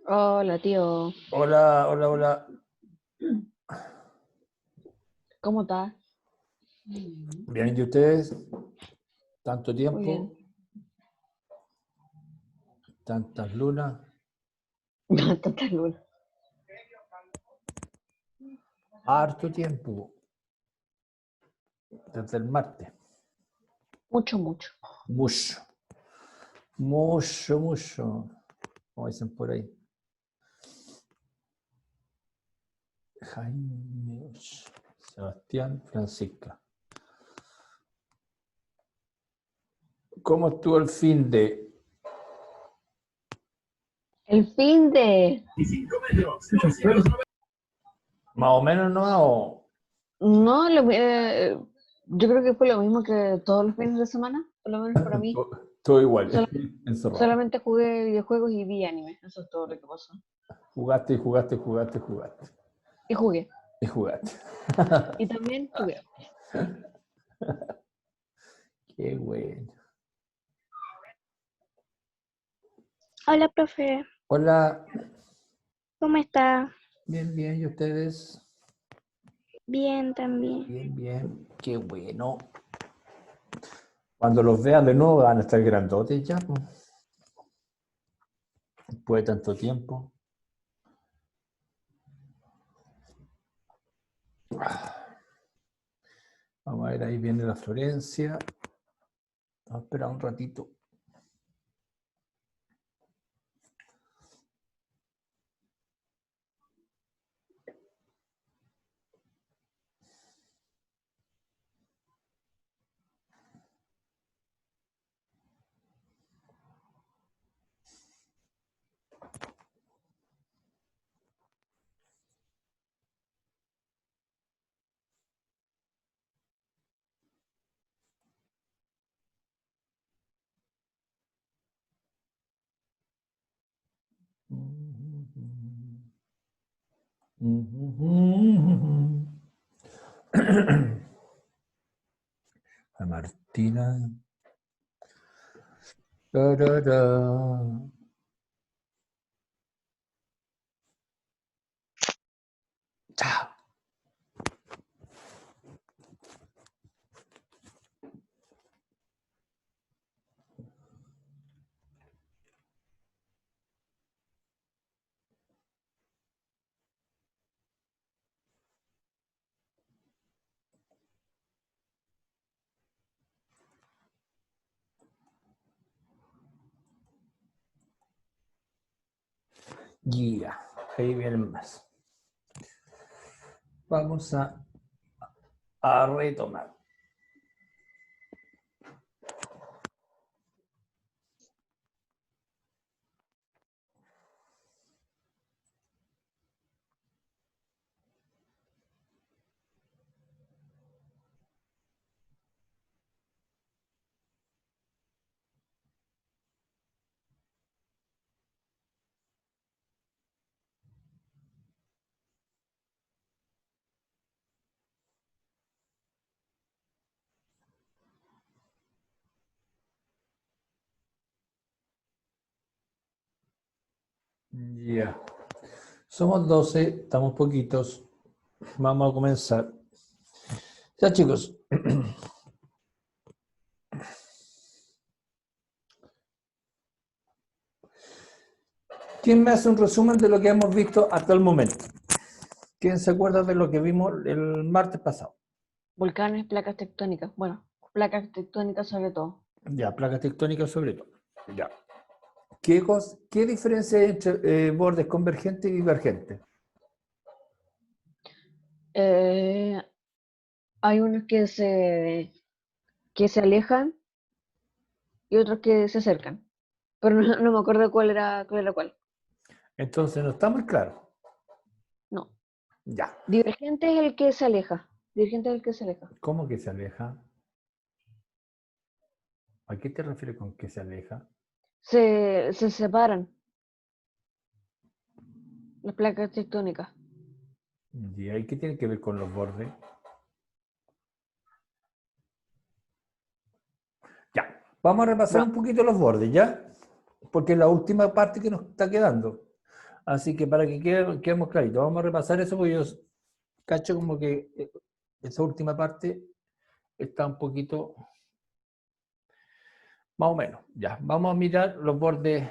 Hola, tío. Hola, hola, hola. ¿Cómo estás? Bien, ¿y ustedes? Tanto Muy bien. tiempo, tantas lunas, Tanta luna. harto tiempo, desde el martes. Mucho, mucho. Mucho, mucho, mucho, como dicen por ahí. Jaime, Sebastián, Francisca. ¿Cómo estuvo el fin de? El fin de... Más o menos, ¿no? No, yo creo que fue lo mismo que todos los fines de semana, por lo menos para mí. Todo igual, Sol- encerrado. Solamente jugué videojuegos y vi anime. Eso es todo lo que pasó. Jugaste y jugaste, jugaste, jugaste. Y jugué. Y jugaste. Y también jugué. Qué bueno. Hola, profe. Hola, ¿Cómo está? bien, bien, ¿y ustedes? Bien, también. Bien, bien, qué bueno. Cuando los vean de nuevo van a estar grandotes ya, pues, después de tanto tiempo. Vamos a ver, ahí viene la Florencia. Vamos a esperar un ratito. A Martina. Tarara. Chao. Yeah, ahí vienen más. Vamos a retomar. Ya. Somos 12, estamos poquitos. Vamos a comenzar. Ya, chicos. ¿Quién me hace un resumen de lo que hemos visto hasta el momento? ¿Quién se acuerda de lo que vimos el martes pasado? Volcanes, placas tectónicas. Bueno, placas tectónicas sobre todo. Ya, placas tectónicas sobre todo. Ya. ¿Qué diferencia hay entre bordes convergentes y divergentes? Eh, Hay unos que se alejan y otros que se acercan. Pero no me acuerdo cuál era cuál. Entonces no está muy claro. No. Ya. Divergente es el que se aleja. Divergente es el que se aleja. ¿Cómo que se aleja? ¿A qué te refieres con que se aleja? Se separan las placas tectónicas. ¿Y ahí qué tiene que ver con los bordes? Ya. Vamos a repasar No, un poquito los bordes, ¿ya? porque es la última parte que nos está quedando. Así que para que quedemos claritos, vamos a repasar eso porque yo cacho como que esa última parte está un poquito más o menos. Ya, vamos a mirar los bordes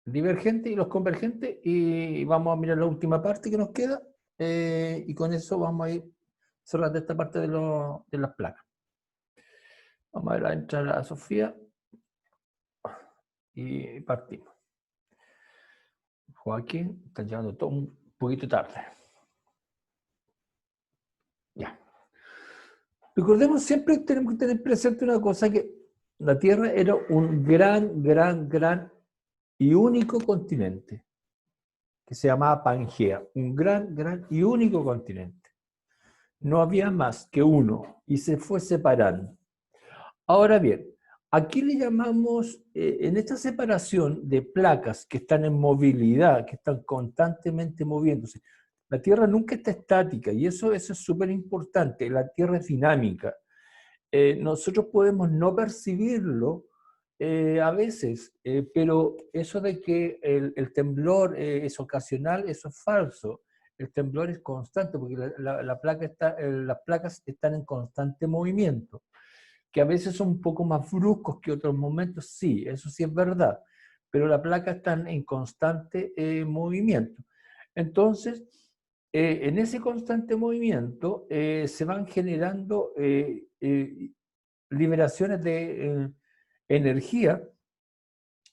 divergentes y los convergentes y vamos a mirar la última parte que nos queda y con eso vamos a ir cerrando esta parte de las placas. Vamos a ver, a entrar a Sofía y partimos. Joaquín, está llegando todo un poquito tarde. Ya. Recordemos siempre, tenemos que tener presente una cosa, que la Tierra era un gran y único continente, que se llamaba Pangea, un gran y único continente. No había más que uno y se fue separando. Ahora bien, aquí le llamamos, en esta separación de placas que están en movilidad, que están constantemente moviéndose, la Tierra nunca está estática y eso es súper importante, la Tierra es dinámica. Nosotros podemos no percibirlo a veces, pero eso de que el temblor es ocasional, eso es falso. El temblor es constante porque la placa las placas están en constante movimiento, que a veces son un poco más bruscos que otros momentos, sí, eso sí es verdad, pero la placa está en constante movimiento. Entonces, en ese constante movimiento se van generando liberaciones de energía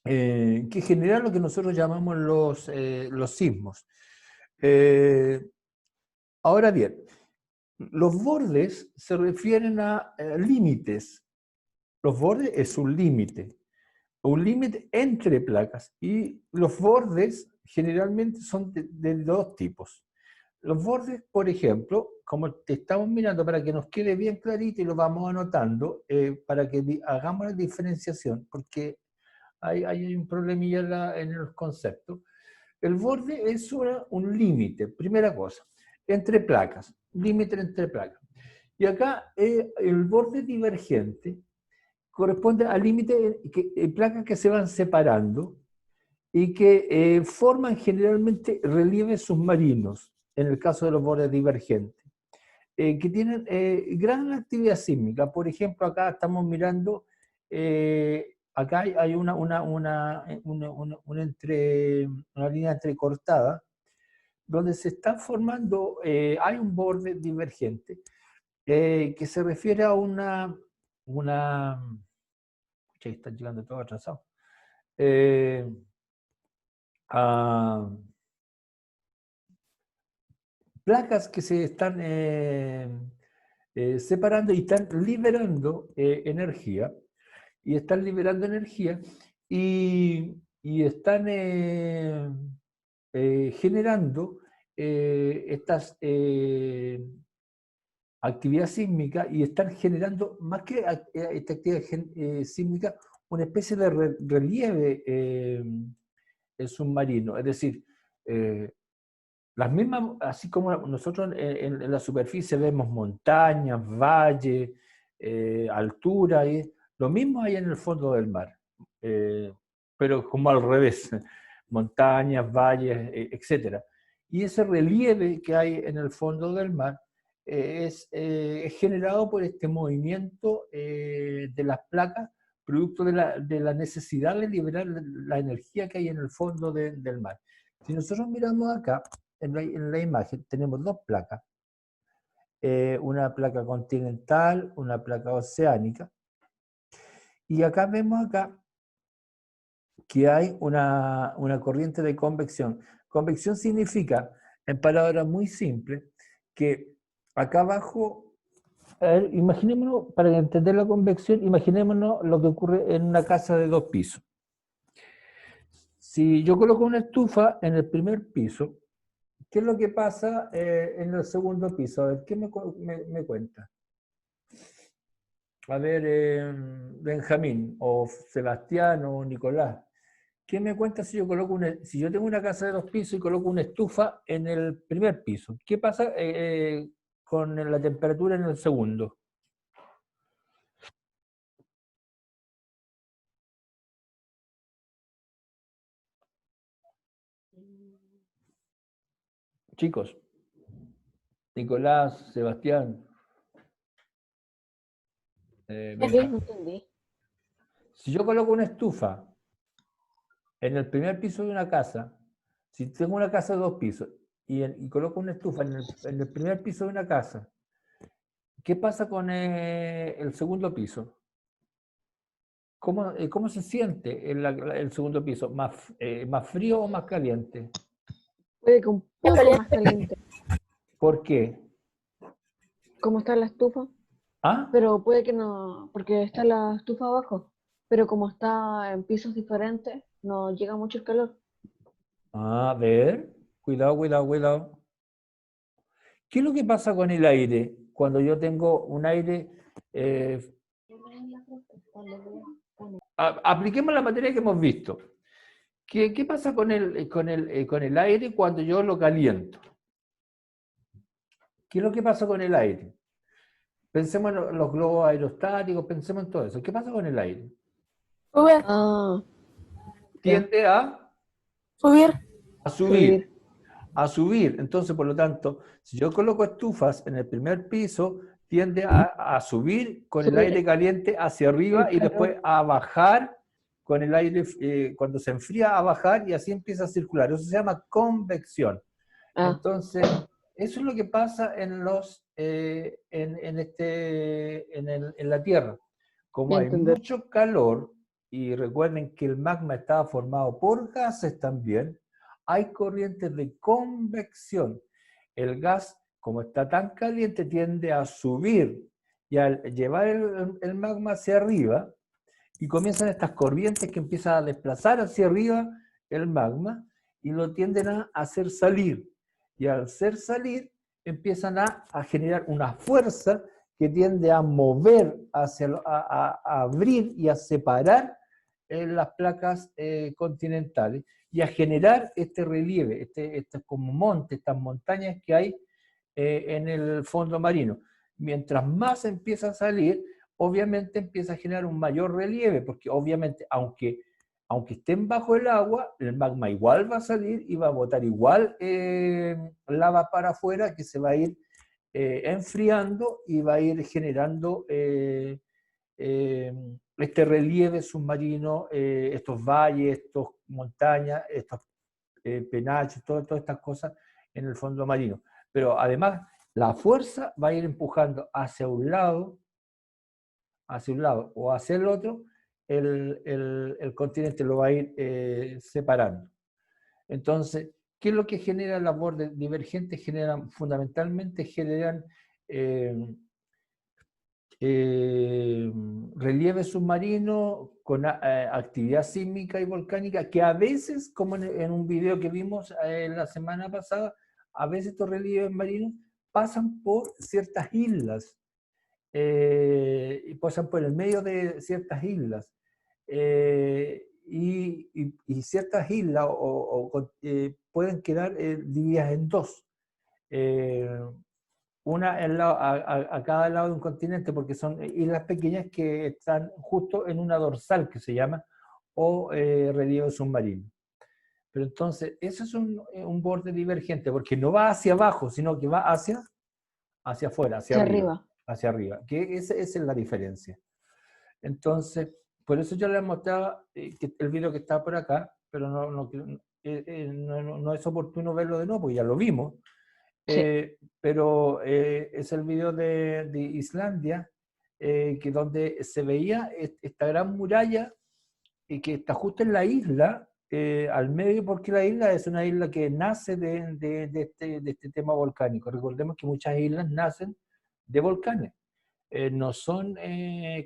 que generan lo que nosotros llamamos los sismos. Ahora bien, los bordes se refieren a límites. Los bordes es un límite entre placas, y los bordes generalmente son de dos tipos. Los bordes, por ejemplo, como te estamos mirando para que nos quede bien clarito y lo vamos anotando, para que hagamos la diferenciación, porque hay un problemilla en el concepto. El borde es un límite, primera cosa, entre placas, límite entre placas. Y acá el borde divergente corresponde al límite de placas que se van separando y que forman generalmente relieves submarinos, en el caso de los bordes divergentes, que tienen gran actividad sísmica. Por ejemplo, acá estamos mirando, acá hay una línea entrecortada, donde se está formando, hay un borde divergente, que se refiere a está llegando todo atrasado. A placas que se están separando y están liberando energía, y están liberando energía y están generando estas actividad sísmica, y están generando, más que esta actividad sísmica, una especie de relieve submarino. Es decir, las mismas, así como nosotros en la superficie vemos montañas, valles, altura, lo mismo hay en el fondo del mar, pero como al revés, montañas, valles, etc. Y ese relieve que hay en el fondo del mar es generado por este movimiento de las placas, producto de la necesidad de liberar la energía que hay en el fondo del mar. Si nosotros miramos acá, en la imagen, tenemos dos placas, una placa continental, una placa oceánica, y acá vemos que hay una corriente de convección. Convección significa, en palabras muy simples, que acá abajo, imaginémonos, para entender la convección, imaginémonos lo que ocurre en una casa de 2 pisos. Si yo coloco una estufa en el primer piso, ¿qué es lo que pasa en el segundo piso? A ver, ¿qué me cuenta? A ver, Benjamín, o Sebastián, o Nicolás. ¿Qué me cuenta si yo coloco si yo tengo una casa de 2 pisos y coloco una estufa en el primer piso? ¿Qué pasa con la temperatura en el segundo? Chicos, Nicolás, Sebastián, ¿Qué? Benja, No entendí. si yo coloco una estufa en el primer piso de una casa, si tengo una casa de 2 pisos y coloco una estufa en el primer piso de una casa, ¿qué pasa con el segundo piso? ¿Cómo se siente el segundo piso? ¿Más frío o más caliente? Puede que un poco más caliente, ¿Por qué? como está la estufa, ¿Ah? pero puede que no, porque está la estufa abajo, pero como está en pisos diferentes, no llega mucho el calor. A ver, cuidado, cuidado, cuidado. ¿Qué es lo que pasa con el aire? Cuando yo tengo un aire... apliquemos la materia que hemos visto. ¿Qué pasa con el aire cuando yo lo caliento? ¿Qué es lo que pasa con el aire? Pensemos en los globos aerostáticos, pensemos en todo eso. ¿Qué pasa con el aire? Ah, ya, Tiende Subir. a subir. subir. A subir. Entonces, por lo tanto, si yo coloco estufas en el primer piso, tiende a subir con el aire Subir caliente hacia el arriba y después calor. a bajar con el aire, cuando se enfría, a bajar y así empieza a circular. Eso se llama convección. Ah, Entonces, eso es lo que pasa en la Tierra. Como ya hay entender. mucho calor, y recuerden que el magma estaba formado por gases también, hay corrientes de convección. El gas, como está tan caliente, tiende a subir y al llevar el magma hacia arriba, y comienzan estas corrientes que empiezan a desplazar hacia arriba el magma y lo tienden a hacer salir. Y al hacer salir, empiezan a generar una fuerza que tiende a mover, a abrir y a separar las placas continentales y a generar este relieve, este como monte, estas montañas que hay en el fondo marino. Mientras más empieza a salir, obviamente empieza a generar un mayor relieve, porque obviamente, aunque estén bajo el agua, el magma igual va a salir y va a botar igual lava para afuera, que se va a ir enfriando y va a ir generando este relieve submarino, estos valles, estas montañas, estos penachos, todas estas cosas en el fondo marino. Pero además, la fuerza va a ir empujando hacia un lado o hacia el otro, el continente lo va a ir separando. Entonces, ¿qué es lo que genera las bordes divergentes? Fundamentalmente generan relieve submarino con actividad sísmica y volcánica, que a veces, como en un video que vimos la semana pasada, a veces estos relieves marinos pasan por ciertas islas, y pasan por el medio de ciertas islas. Y ciertas islas pueden quedar divididas en dos. Una a cada lado de un continente, porque son islas pequeñas que están justo en una dorsal que se llama, o relieve submarino. Pero entonces, eso es un borde divergente, porque no va hacia abajo, sino que va hacia afuera, Hacia arriba. hacia arriba, que esa es la diferencia. Entonces, por eso yo les mostraba que el video que está por acá, pero no es oportuno verlo de nuevo, porque ya lo vimos, pero es el video de Islandia, que donde se veía esta gran muralla y que está justo en la isla, al medio, porque la isla es una isla que nace de este tema volcánico. Recordemos que muchas islas nacen de volcanes. No son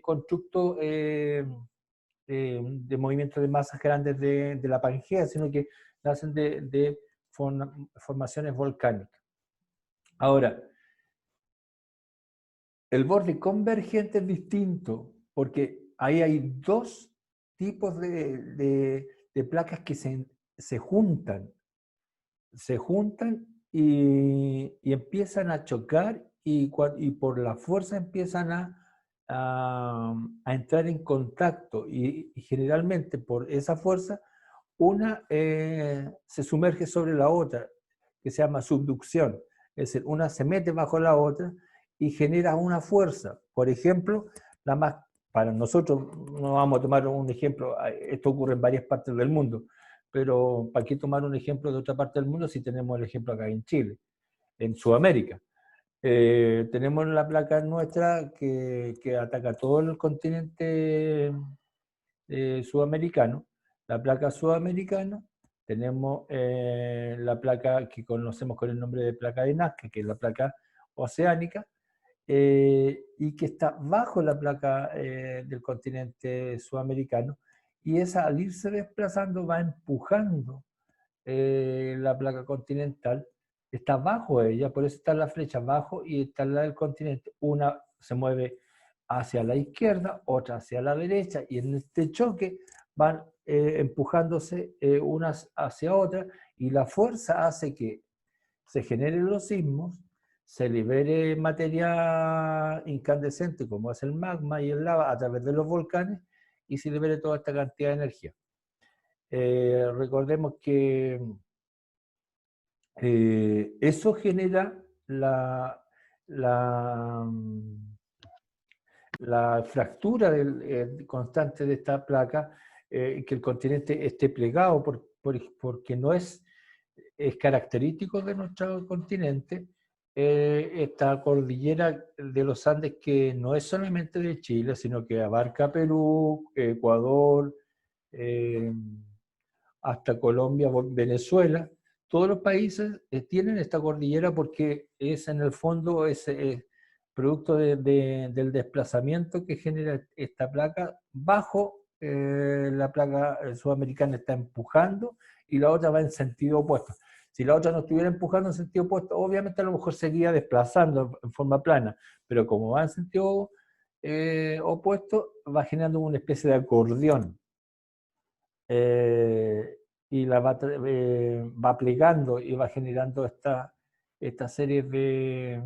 constructos de movimientos de masas grandes de la Pangea, sino que nacen de formaciones volcánicas. Ahora, el borde convergente es distinto, porque ahí hay dos tipos de placas que se juntan y empiezan a chocar y por la fuerza empiezan a entrar en contacto y generalmente por esa fuerza una se sumerge sobre la otra, que se llama subducción. Es decir, una se mete bajo la otra y genera una fuerza. Por ejemplo, para nosotros, no vamos a tomar un ejemplo, esto ocurre en varias partes del mundo, pero ¿para qué tomar un ejemplo de otra parte del mundo si tenemos el ejemplo acá en Chile, en Sudamérica? Tenemos la placa nuestra que ataca todo el continente sudamericano, la placa sudamericana, tenemos la placa que conocemos con el nombre de placa de Nazca, que es la placa oceánica, y que está bajo la placa del continente sudamericano, y esa al irse desplazando va empujando la placa continental, está bajo ella, por eso está la flecha abajo y está la del continente. Una se mueve hacia la izquierda, otra hacia la derecha, y en este choque van empujándose unas hacia otras, y la fuerza hace que se generen los sismos, se libere materia incandescente como es el magma y el lava a través de los volcanes, y se libere toda esta cantidad de energía. Recordemos que eso genera la, la fractura constante de esta placa, que el continente esté plegado porque no es característico de nuestro continente esta cordillera de los Andes, que no es solamente de Chile, sino que abarca Perú, Ecuador, hasta Colombia, Venezuela. Todos los países tienen esta cordillera porque es en el fondo producto del desplazamiento que genera esta placa bajo la placa sudamericana, está empujando, y la otra va en sentido opuesto. Si la otra no estuviera empujando en sentido opuesto, obviamente a lo mejor seguía desplazando en forma plana, pero como va en sentido opuesto, va generando una especie de acordeón. Y va plegando y va generando esta serie de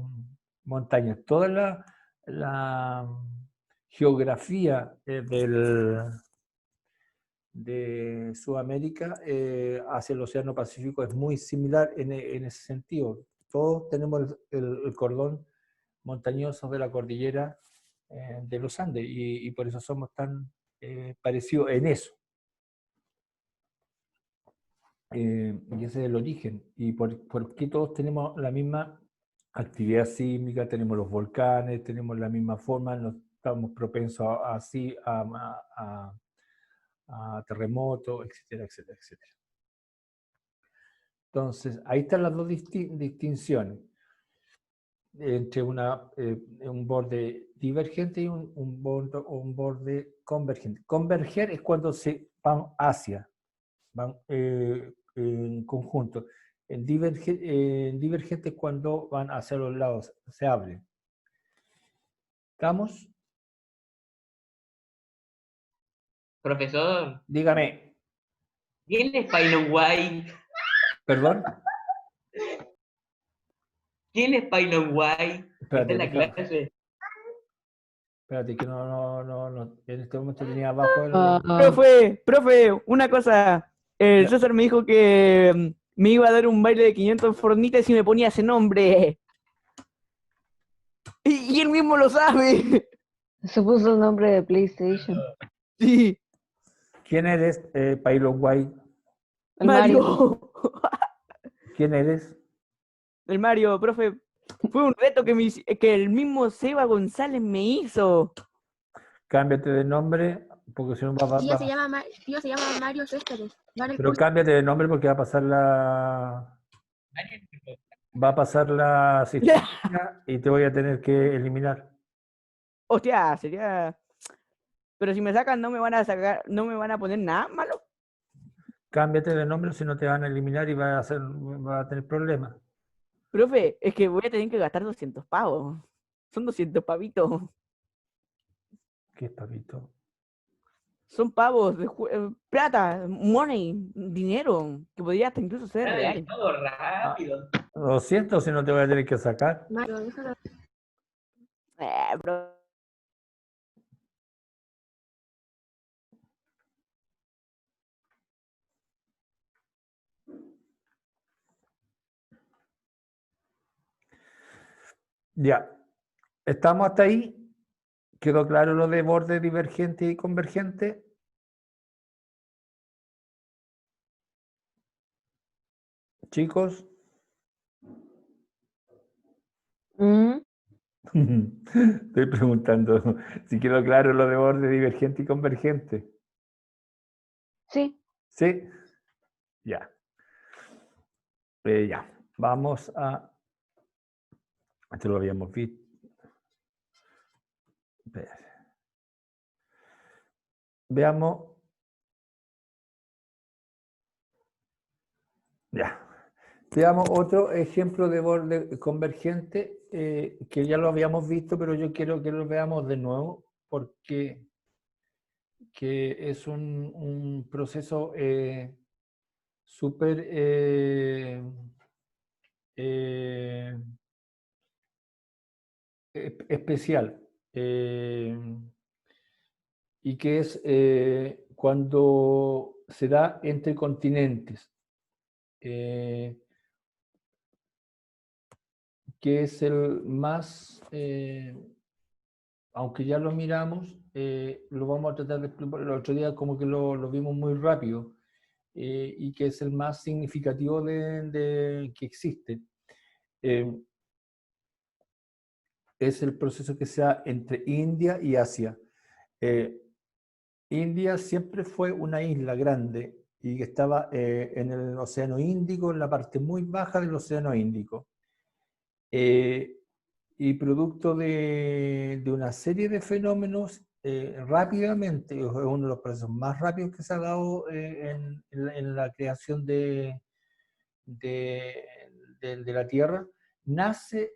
montañas. Toda la geografía de Sudamérica hacia el Océano Pacífico es muy similar en ese sentido. Todos tenemos el cordón montañoso de la cordillera de los Andes, y por eso somos tan parecidos en eso. Y ese es el origen. ¿Y por qué todos tenemos la misma actividad sísmica? Tenemos los volcanes, tenemos la misma forma, no estamos propensos a terremotos, etcétera, etcétera, etcétera. Entonces, ahí están las dos distinciones entre un borde divergente y un borde convergente. Converger es cuando se van hacia, van en conjunto. En divergente es cuando van hacia los lados, se abren. ¿Estamos? Profesor, Dígame. ¿quién es Paino White? ¿Perdón? ¿Quién es Paino White? ¿Está Espérate, en la clase? espérate, que no, en este momento tenía abajo el... Profe, una cosa. El Ya. César me dijo que me iba a dar un baile de 500 fornitas y me ponía ese nombre. Y él mismo lo sabe. Se puso el nombre de PlayStation. Sí, ¿Quién eres, Pailo White? El Mario. Mario. ¿Quién eres? El Mario, profe. Fue un reto que el mismo Seba González me hizo. Cámbiate de nombre, porque si no Tío se llama Mario Céspedes. Va en el pero curso. cámbiate de nombre porque va a pasar la asistencia y te voy a tener que eliminar. Hostia, sería. Pero si me sacan, no me van a sacar, no me van a poner nada malo. Cámbiate de nombre, si no te van a eliminar y vas a tener problemas. Profe, es que voy a tener que gastar 200 pavos. Son 200 pavitos. ¿Qué es, papito? Son pavos de plata, money, dinero, que podría hasta incluso ser real. Todo rápido. Lo siento, si no te voy a tener que sacar. Mario, déjalo. Bro. Ya. ¿Estamos hasta ahí? ¿Quedó claro lo de borde divergente y convergente? Chicos. Mm, Estoy preguntando si quedó claro lo de borde divergente y convergente. sí. ¿Sí? Ya. Ya. Vamos a... Esto lo habíamos visto. Espérate. Veamos. Ya. Veamos otro ejemplo de borde convergente que ya lo habíamos visto, pero yo quiero que lo veamos de nuevo porque es un proceso súper especial y que es cuando se da entre continentes. Que es el más, aunque ya lo miramos, lo vamos a tratar de explicar el otro día como que lo vimos muy rápido, y que es el más significativo que existe. Es el proceso que se da entre India y Asia. India siempre fue una isla grande y que estaba en el Océano Índico, en la parte muy baja del Océano Índico. Y producto de una serie de fenómenos, rápidamente, es uno de los procesos más rápidos que se ha dado en la creación de la Tierra, nace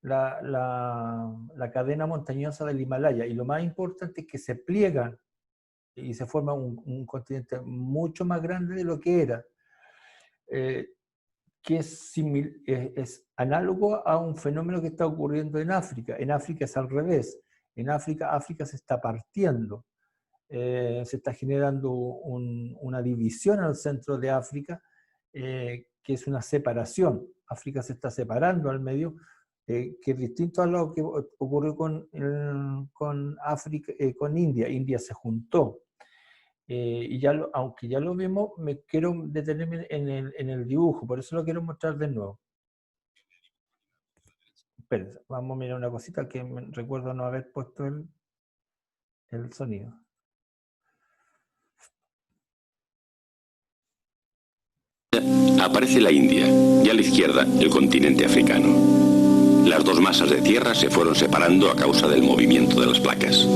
la cadena montañosa del Himalaya. Y lo más importante es que se pliegan y se forma un continente mucho más grande de lo que era. Que es análogo a un fenómeno que está ocurriendo en África. En África es al revés. En África se está partiendo. Se está generando una división al centro de África, que es una separación. África se está separando al medio, que es distinto a lo que ocurrió con África, con India. India se juntó. Y aunque ya lo vimos, me quiero detenerme en el dibujo, por eso lo quiero mostrar de nuevo. Espérense, vamos a mirar una cosita que recuerdo no haber puesto el sonido. Aparece la India y a la izquierda el continente africano. Las dos masas de tierra se fueron separando a causa del movimiento de las placas.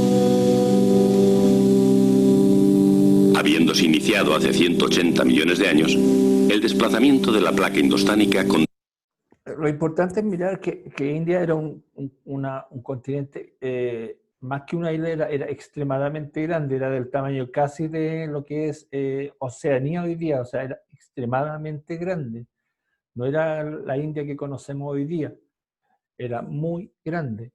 Habiéndose iniciado hace 180 millones de años, el desplazamiento de la placa indostánica con... Lo importante es mirar que India era un continente, más que una isla, era extremadamente grande, era del tamaño casi de lo que es Oceanía hoy día, o sea, era extremadamente grande. No era la India que conocemos hoy día, era muy grande.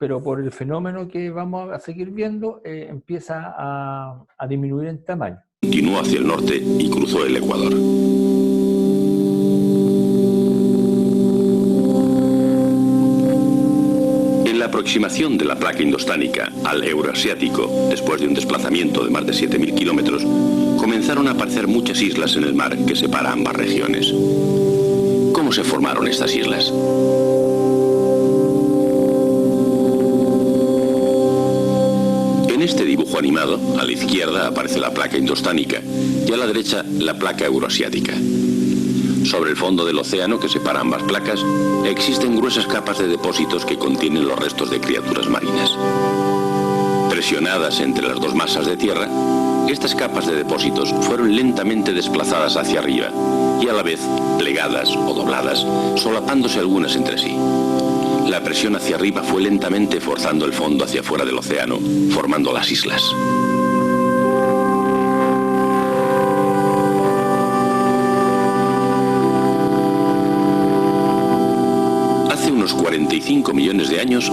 Pero por el fenómeno que vamos a seguir viendo, empieza a disminuir en tamaño. Continuó hacia el norte y cruzó el Ecuador. En la aproximación de la placa indostánica al euroasiático, después de un desplazamiento de más de 7.000 kilómetros, comenzaron a aparecer muchas islas en el mar que separa ambas regiones. ¿Cómo se formaron estas islas? En este dibujo animado, a la izquierda aparece la placa indostánica y a la derecha la placa euroasiática. Sobre el fondo del océano que separa ambas placas, existen gruesas capas de depósitos que contienen los restos de criaturas marinas. Presionadas entre las dos masas de tierra, estas capas de depósitos fueron lentamente desplazadas hacia arriba y a la vez plegadas o dobladas, solapándose algunas entre sí. La presión hacia arriba fue lentamente forzando el fondo hacia fuera del océano, formando las islas. Hace unos 45 millones de años...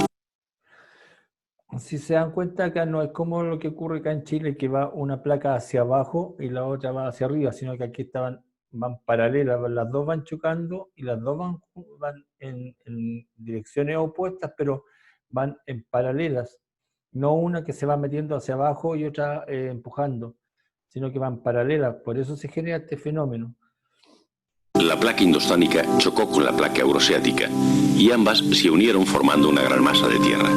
Si se dan cuenta, acá no es como lo que ocurre acá en Chile, que va una placa hacia abajo y la otra va hacia arriba, sino que aquí estaban van paralelas, las dos van chocando y las dos van en direcciones opuestas, pero van en paralelas, no una que se va metiendo hacia abajo y otra empujando, sino que van paralelas, por eso se genera este fenómeno. La placa indostánica chocó con la placa euroasiática y ambas se unieron formando una gran masa de tierra.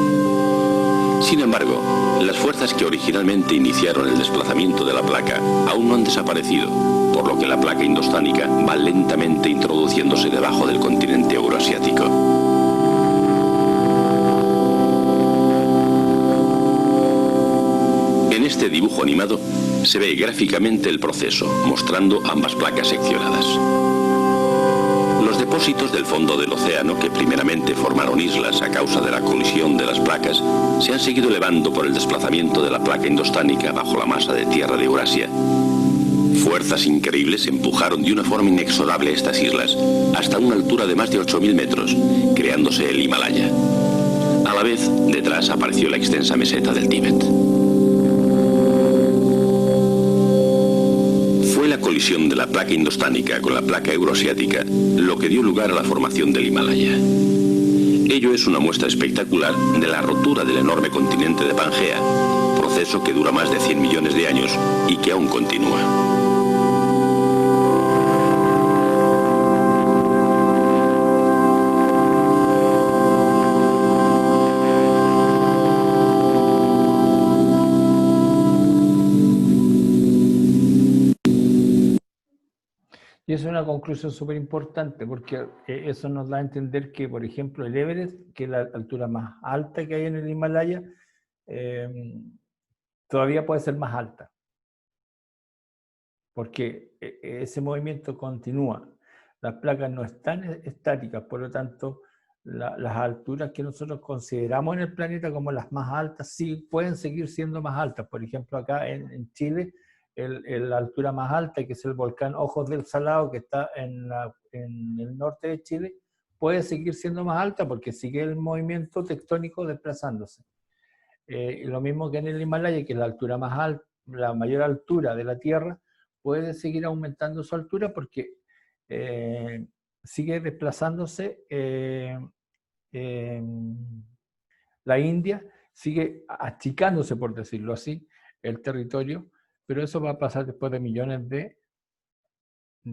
Sin embargo, las fuerzas que originalmente iniciaron el desplazamiento de la placa aún no han desaparecido, por lo que la placa indostánica va lentamente introduciéndose debajo del continente euroasiático. En este dibujo animado se ve gráficamente el proceso, mostrando ambas placas seccionadas. Los depósitos del fondo del océano, que primeramente formaron islas a causa de la colisión de las placas, se han seguido elevando por el desplazamiento de la placa indostánica bajo la masa de tierra de Eurasia. Fuerzas increíbles empujaron de una forma inexorable estas islas hasta una altura de más de 8.000 metros, creándose el Himalaya. A la vez, detrás apareció la extensa meseta del Tíbet. Fue la colisión de la placa indostánica con la placa euroasiática lo que dio lugar a la formación del Himalaya. Ello es una muestra espectacular de la rotura del enorme continente de Pangea, proceso que dura más de 100 millones de años y que aún continúa. Y eso es una conclusión súper importante, porque eso nos da a entender que, por ejemplo, el Everest, que es la altura más alta que hay en el Himalaya, todavía puede ser más alta. Porque ese movimiento continúa. Las placas no están estáticas, por lo tanto, las alturas que nosotros consideramos en el planeta como las más altas, sí pueden seguir siendo más altas. Por ejemplo, acá en Chile, la altura más alta, que es el volcán Ojos del Salado, que está en el norte de Chile, puede seguir siendo más alta porque sigue el movimiento tectónico desplazándose. Lo mismo que en el Himalaya, que es la altura más alta, la mayor altura de la Tierra, puede seguir aumentando su altura porque sigue desplazándose. La India sigue achicándose, por decirlo así, el territorio, pero eso va a pasar después de millones de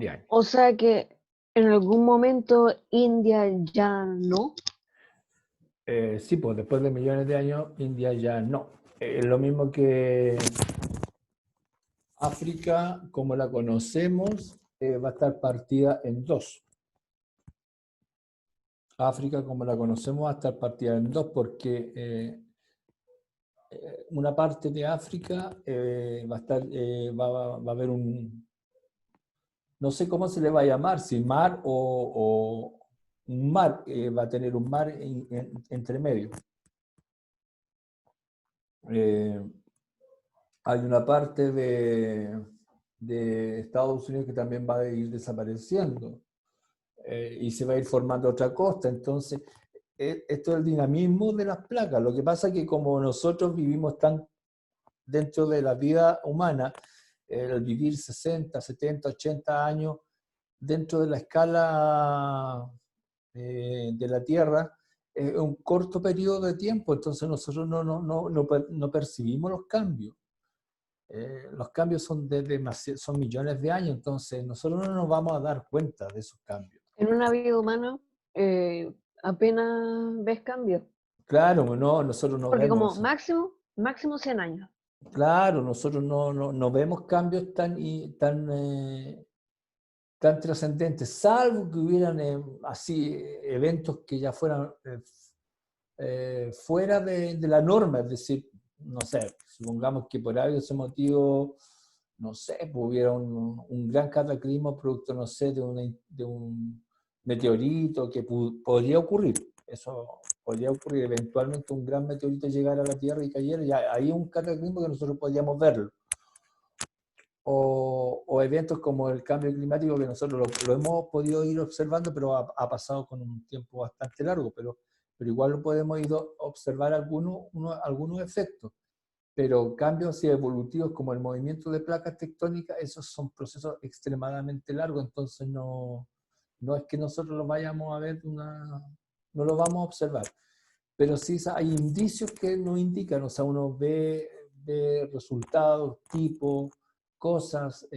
años. O sea que en algún momento India ya no. Sí, pues después de millones de años, India ya no. Lo mismo que África, como la conocemos, va a estar partida en dos. África, como la conocemos, va a estar partida en dos porque una parte de África va a haber un, no sé cómo se le va a llamar, si mar o un mar, va a tener un mar entre medio. Hay una parte de Estados Unidos que también va a ir desapareciendo y se va a ir formando otra costa. Entonces, esto es el dinamismo de las placas. Lo que pasa es que como nosotros vivimos tan dentro de la vida humana, el vivir 60, 70, 80 años dentro de la escala de la Tierra, es un corto periodo de tiempo, entonces nosotros no percibimos los cambios. Los cambios son son millones de años, entonces nosotros no nos vamos a dar cuenta de esos cambios. En una vida humana apenas ves cambios. Claro, no, nosotros no Porque vemos. como máximo 100 años. Claro, nosotros no vemos cambios tan trascendentes, salvo que hubieran así eventos que ya fueran fuera de la norma, es decir, no sé, supongamos que por ese motivo, no sé, pues hubiera un gran cataclismo producto, no sé, de un meteorito que podría ocurrir. Eso podría ocurrir, eventualmente un gran meteorito llegara a la Tierra y cayera, y ahí un cataclismo que nosotros podríamos verlo. O eventos como el cambio climático, que nosotros lo hemos podido ir observando, pero ha pasado con un tiempo bastante largo, pero igual lo podemos ir a observar algunos efectos. pero cambios evolutivos como el movimiento de placas tectónicas, esos son procesos extremadamente largos, entonces no es que nosotros lo vayamos a ver, no lo vamos a observar, pero sí hay indicios que nos indican, o sea, uno ve resultados, tipos, cosas.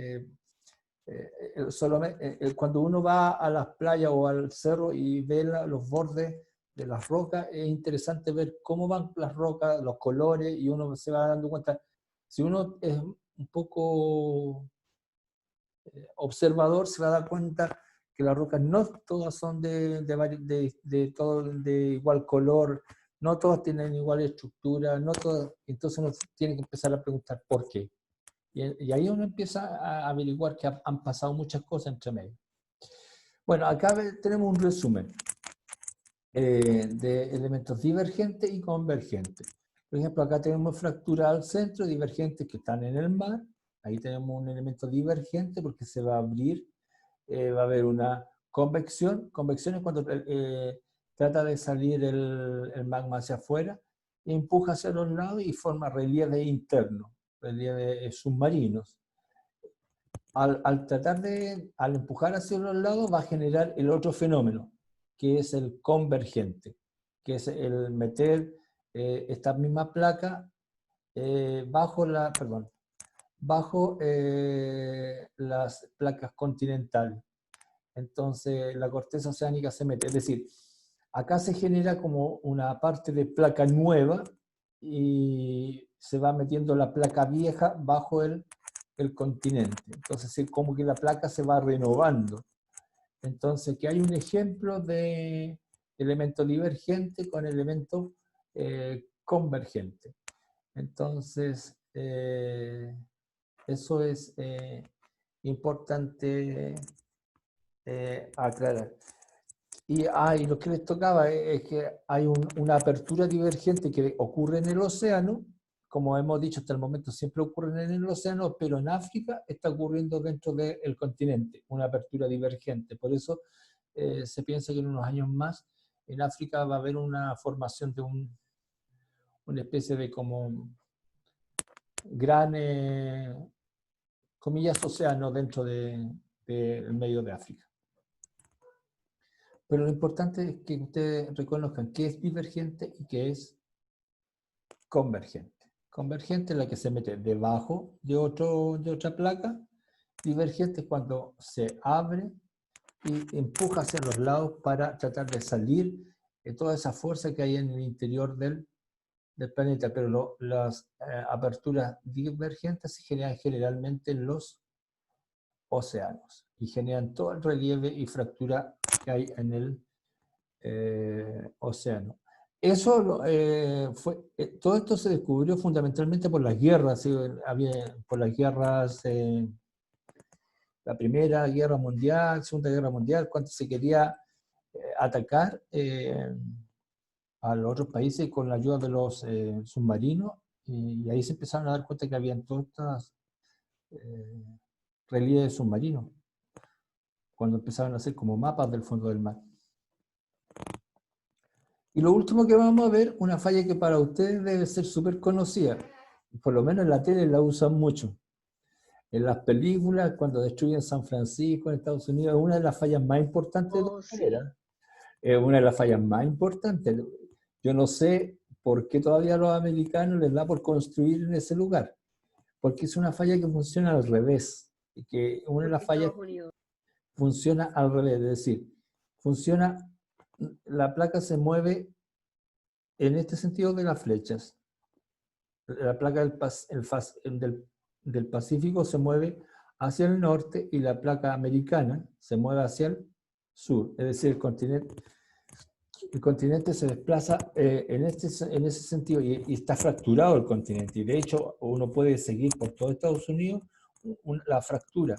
Cuando uno va a las playas o al cerro y ve los bordes de las rocas, es interesante ver cómo van las rocas, los colores, y uno se va dando cuenta. Si uno es un poco observador, se va a dar cuenta que las rocas no todas son de igual color, no todas tienen igual estructura, no todas, entonces uno tiene que empezar a preguntar por qué. Y ahí uno empieza a averiguar que han pasado muchas cosas entre medio. Bueno, acá tenemos un resumen de elementos divergentes y convergentes. Por ejemplo, acá tenemos fracturas al centro, divergentes que están en el mar. Ahí tenemos un elemento divergente porque se va a abrir, va a haber una convección. Convección es cuando trata de salir el magma hacia afuera, empuja hacia los lados y forma relieve interno, relieves submarinos. Al empujar hacia los lados va a generar el otro fenómeno, que es el convergente, que es el meter esta misma placa bajo las placas continentales. Entonces la corteza oceánica se mete, es decir, acá se genera como una parte de placa nueva y se va metiendo la placa vieja bajo el continente. Entonces es como que la placa se va renovando. Entonces que hay un ejemplo de elemento divergente con elemento convergente. Entonces eso es importante aclarar. Y lo que les tocaba es que hay una apertura divergente que ocurre en el océano, como hemos dicho hasta el momento siempre ocurren en el océano, pero en África está ocurriendo dentro del continente, una apertura divergente. Por eso se piensa que en unos años más en África va a haber una formación de una especie de como gran, comillas, océano dentro del medio de África. Pero lo importante es que ustedes reconozcan qué es divergente y qué es convergente. Convergente es la que se mete debajo de otra placa. Divergente es cuando se abre y empuja hacia los lados para tratar de salir de toda esa fuerza que hay en el interior del planeta. Pero las aperturas divergentes se generan generalmente en los océanos y generan todo el relieve y fractura que hay en el océano. Eso todo esto se descubrió fundamentalmente por las guerras, por las guerras, la Primera Guerra Mundial, Segunda Guerra Mundial, cuando se quería atacar a los otros países con la ayuda de los submarinos, y ahí se empezaron a dar cuenta que habían todas estas relieves submarinos, cuando empezaron a hacer como mapas del fondo del mar. Y lo último que vamos a ver, una falla que para ustedes debe ser súper conocida, por lo menos en la tele la usan mucho. En las películas, cuando destruyen San Francisco en Estados Unidos, es una de las fallas más importantes de la carrera. Es una de las fallas más importantes. Yo no sé por qué todavía a los americanos les da por construir en ese lugar, porque es una falla que funciona al revés. Y que una de las fallas funciona al revés, es decir, la placa se mueve en este sentido de las flechas. La placa del Pacífico se mueve hacia el norte y la placa americana se mueve hacia el sur. Es decir, el continente se desplaza en ese sentido y está fracturado el continente. Y de hecho, uno puede seguir por todo Estados Unidos la fractura.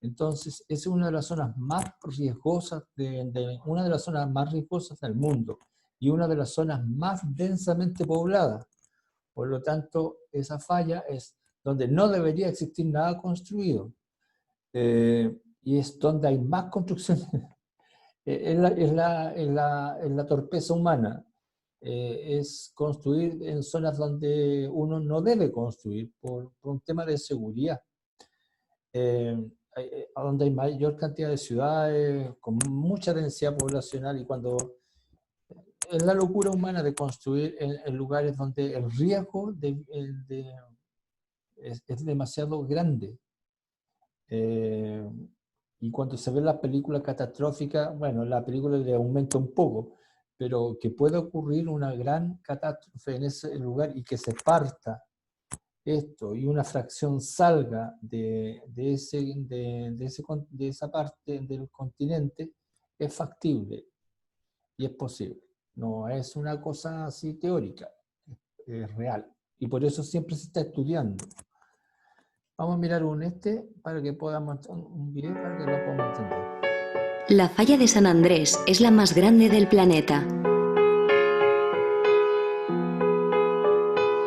Entonces, es una de las zonas más riesgosas, una de las zonas más riesgosas del mundo y una de las zonas más densamente pobladas. Por lo tanto, esa falla es donde no debería existir nada construido. Y es donde hay más construcciones. Es la torpeza humana. es construir en zonas donde uno no debe construir por un tema de seguridad. A donde hay mayor cantidad de ciudades, con mucha densidad poblacional, y cuando es la locura humana de construir en lugares donde el riesgo es demasiado grande. Y cuando se ve la película catastrófica, bueno, la película le aumenta un poco, pero que puede ocurrir una gran catástrofe en ese lugar y que se parta esto y una fracción salga de esa parte del continente, es factible y es posible. No es una cosa así teórica, es real. Y por eso siempre se está estudiando. Vamos a mirar para que podamos, un video para que lo podamos entender. La falla de San Andrés es la más grande del planeta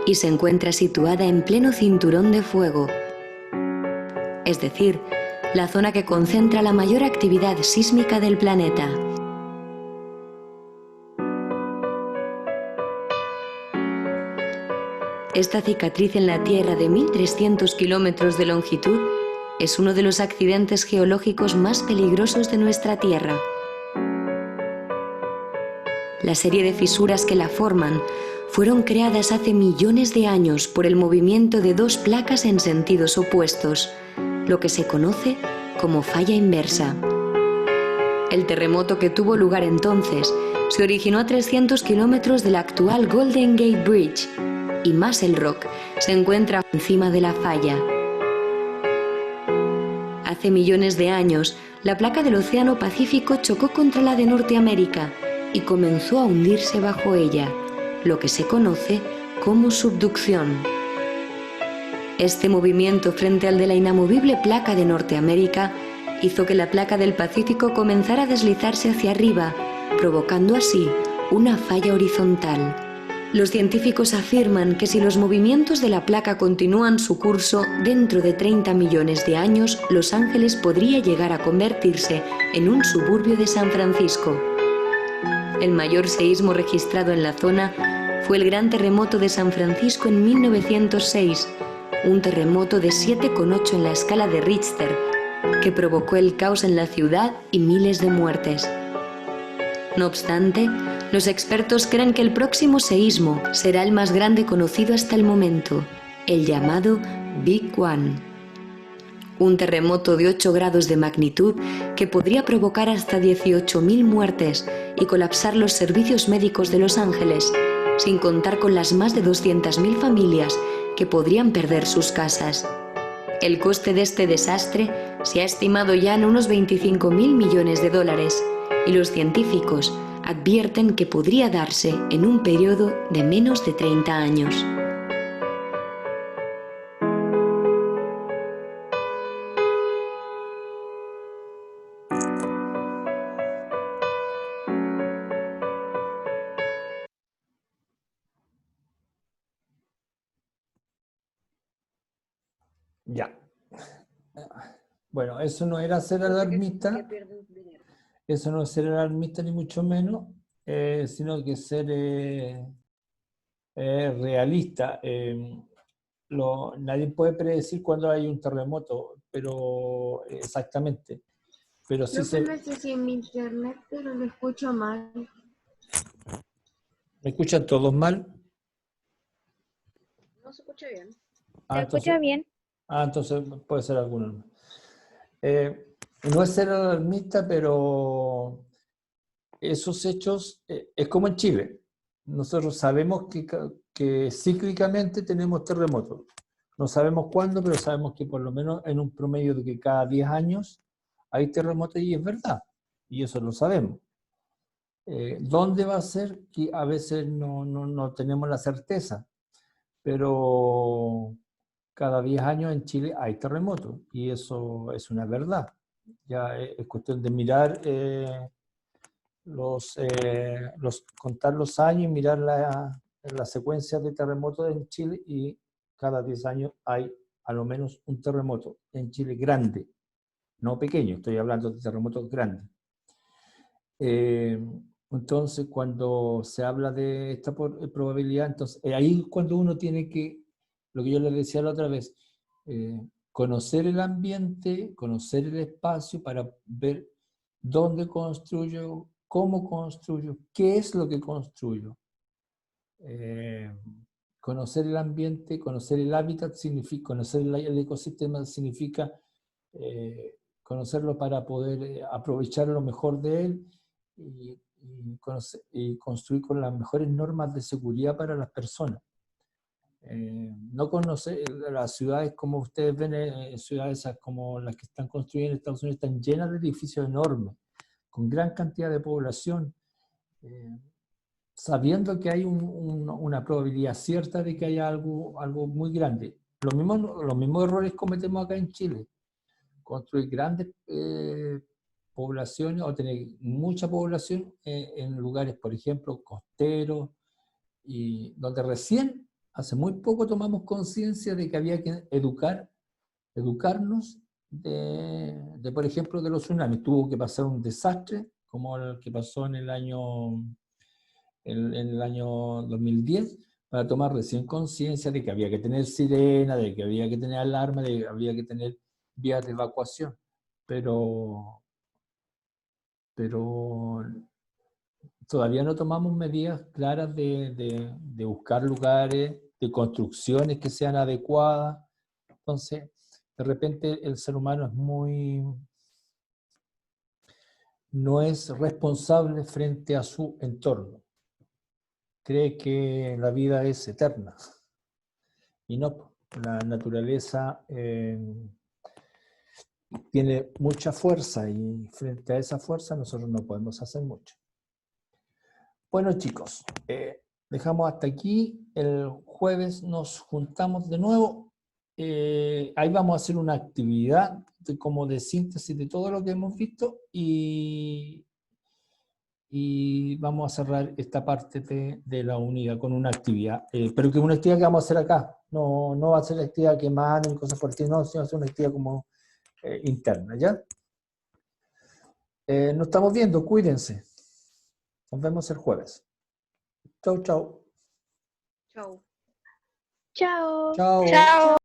y se encuentra situada en pleno cinturón de fuego, es decir, la zona que concentra la mayor actividad sísmica del planeta. Esta cicatriz en la Tierra de 1.300 kilómetros de longitud es uno de los accidentes geológicos más peligrosos de nuestra Tierra. La serie de fisuras que la forman fueron creadas hace millones de años por el movimiento de dos placas en sentidos opuestos, lo que se conoce como falla inversa. El terremoto que tuvo lugar entonces se originó a 300 kilómetros del actual Golden Gate Bridge, y Muscle Rock se encuentra encima de la falla. Hace millones de años, la placa del Océano Pacífico chocó contra la de Norteamérica y comenzó a hundirse bajo ella, lo que se conoce como subducción. Este movimiento frente al de la inamovible placa de Norteamérica hizo que la placa del Pacífico comenzara a deslizarse hacia arriba, provocando así una falla horizontal. Los científicos afirman que si los movimientos de la placa continúan su curso, dentro de 30 millones de años, Los Ángeles podría llegar a convertirse en un suburbio de San Francisco. El mayor seísmo registrado en la zona fue el Gran Terremoto de San Francisco en 1906, un terremoto de 7,8 en la escala de Richter, que provocó el caos en la ciudad y miles de muertes. No obstante, los expertos creen que el próximo seísmo será el más grande conocido hasta el momento, el llamado Big One. Un terremoto de 8 grados de magnitud que podría provocar hasta 18.000 muertes y colapsar los servicios médicos de Los Ángeles, sin contar con las más de 200.000 familias que podrían perder sus casas. El coste de este desastre se ha estimado ya en unos 25.000 millones de dólares, y los científicos advierten que podría darse en un periodo de menos de 30 años. Ya. Bueno, eso no era ser alarmista. Eso no es ser alarmista ni mucho menos, sino que ser realista. Nadie puede predecir cuándo hay un terremoto, pero exactamente. Pero sí No sé si en mi internet, pero lo escucho mal. ¿Me escuchan todos mal? No se escucha bien. Ah, ¿Se escucha bien? Entonces puede ser alguno. No es ser alarmista, pero esos hechos, es como en Chile. Nosotros sabemos que cíclicamente tenemos terremotos. No sabemos cuándo, pero sabemos que por lo menos en un promedio de que cada 10 años hay terremotos, y es verdad. Y eso lo sabemos. ¿Dónde va a ser? Que a veces no tenemos la certeza. Pero cada 10 años en Chile hay terremotos. Y eso es una verdad. Ya es cuestión de mirar, contar los años y mirar la secuencia de terremotos en Chile, y cada 10 años hay a lo menos un terremoto en Chile grande, no pequeño, estoy hablando de terremotos grandes. Entonces, cuando se habla de esta probabilidad, entonces ahí es cuando uno tiene que, lo que yo les decía la otra vez, conocer el ambiente, conocer el espacio para ver dónde construyo, cómo construyo, qué es lo que construyo. Conocer el ambiente, conocer el hábitat, significa, conocer el ecosistema significa conocerlo para poder aprovechar lo mejor de él y construir con las mejores normas de seguridad para las personas. No conocer las ciudades, como ustedes ven, ciudades como las que están construidas en Estados Unidos, están llenas de edificios enormes, con gran cantidad de población, sabiendo que hay una probabilidad cierta de que haya algo muy grande. Los mismos errores cometemos acá en Chile. Construir grandes poblaciones o tener mucha población en lugares, por ejemplo, costeros, y donde recién, hace muy poco, tomamos conciencia de que había que educarnos de, por ejemplo, de los tsunamis. Tuvo que pasar un desastre, como el que pasó en el año 2010, para tomar recién conciencia de que había que tener sirena, de que había que tener alarma, de que había que tener vías de evacuación. Pero todavía no tomamos medidas claras de buscar lugares, de construcciones que sean adecuadas. Entonces, de repente el ser humano no es responsable frente a su entorno. Cree que la vida es eterna. Y no, la naturaleza tiene mucha fuerza y frente a esa fuerza nosotros no podemos hacer mucho. Bueno, chicos, dejamos hasta aquí. El jueves nos juntamos de nuevo. Ahí vamos a hacer una actividad como de síntesis de todo lo que hemos visto y vamos a cerrar esta parte de la unidad con una actividad. Pero que una actividad que vamos a hacer acá. No va a ser la actividad que manden, cosas por el estilo, no, sino va a ser una actividad como interna, ¿ya? Nos estamos viendo, cuídense. Nos vemos el jueves. Chau, chau. Chau. Chao. Chao. Chao.